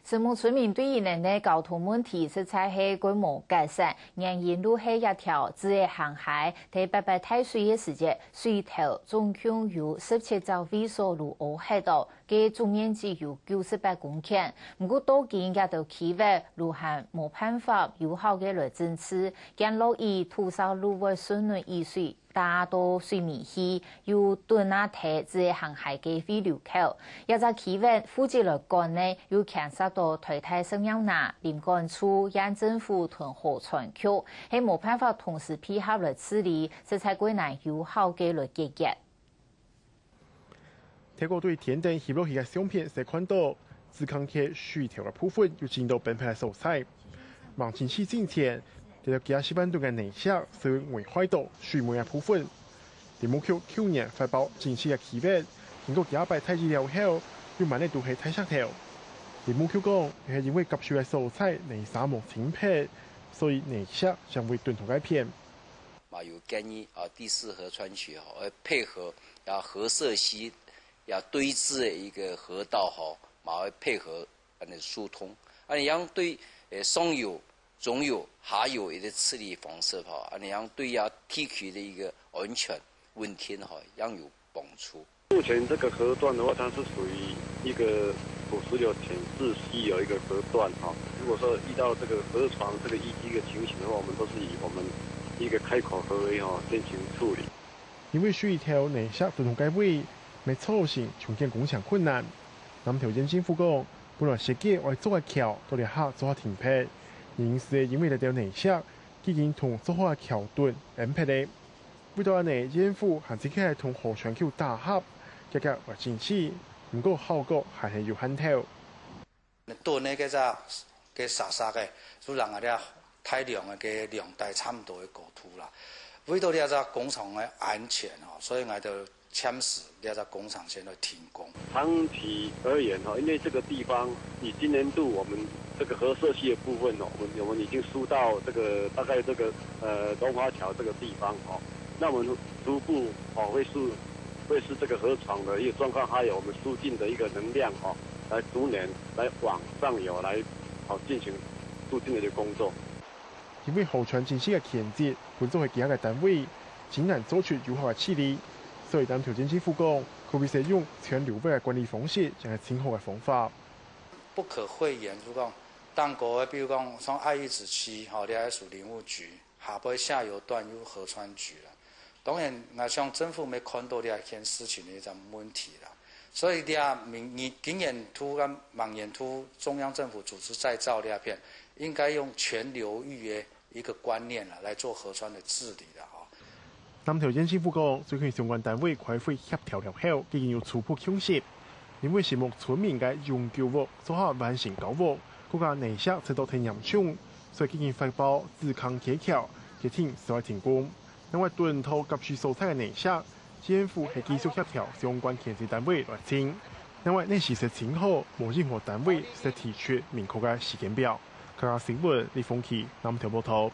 石木村民对于的交通问题实在是规模改善，原因路是一条只会航海，在800太水的时节，水头总共有17条微缩路凹海道，其总面积有98公顷。不过多见也都企划路还没办法有效的来整治，将落以土烧路为顺润雨水。大多水面去有蹲那台只航海嘅飞流口，一只企划负责来干呢，有牵涉到推太生养拿、林干处、县政府同河川区，係冇辦法同時配合來處理，實在困難有效嘅來解決。透過對天燈攝錄起嘅相片，可看到自康區水條嘅部分有見到本片嘅素材，望清晰之前。這個加西班度嘅內石是危害到水門嘅部分。林務局去年發布正式嘅企劃，經過800太資料後，要萬呢都係太石頭。林務局講，係因為急需嘅素材內沙冇清配，所以內石將會敦促改變。有建議第4河川區配合河涉溪堆置的一個河道會配合疏通，你樣對上游、中游、下游的治理方式你樣對地區的一個安全問題要有幫助。目前這個河段的話，它是屬於一個土石流潛勢稀有一個河段如果說遇到這個河床這個淤積的情形的話，我們都是以我們一個開口河為進行處理。因為水條內石敦促改位，沒操性重建工程困難。南投縣政府講，本來設計為做個橋，到嚟下做下停配。因是因為呢條內石已經同做好嘅橋墩安排咧，為到安尼縣府還自己係同河川區打合，價格或爭取，不過效果還係有限頭。墩呢個沙嘅，就讓啲太量嘅量帶差唔多嘅高度啦。為到呢個工廠嘅安全所以我就簽署呢個工廠先來停工。長期而言因為這個地方以今年度我們這個河涉溪的部分我們已經輸到這個大概這個龍華橋這個地方那我們逐步會是這個河床的一個狀況，還有我們輸進的一個能量來逐年來往上游來進行輸進的一個工作。因為河川正式嘅鉗制本作係其他嘅單位，僅難做出有效嘅處理，所以南投縣政府講，可以使用全流域嘅管理方式，就係挺好嘅方法。不可諱言，如講當國比如講從愛玉子區你係屬林務局，下邊下游段有河川局啦。當然，我想政府沒看到呢一件事情嘅一種問題啦，所以你景演圖跟盲演圖中央政府組織再造呢一片，應該用全流域嘅一個觀念啦，來做河川嘅治理啦。南投縣政府講，最近相關單位開會協調了後，已經有初步共識。因為項目村民嘅永久屋做下完成交屋，國家內石程度太嚴重，所以已經發布自康鐵橋決定稍為停工。另外，敦促急需素材嘅內石，縣府係繼續協調相關建設單位來清。另外，呢時實清後，無任何單位實提出明確嘅時間表。客家新聞李鳳琪南投報道。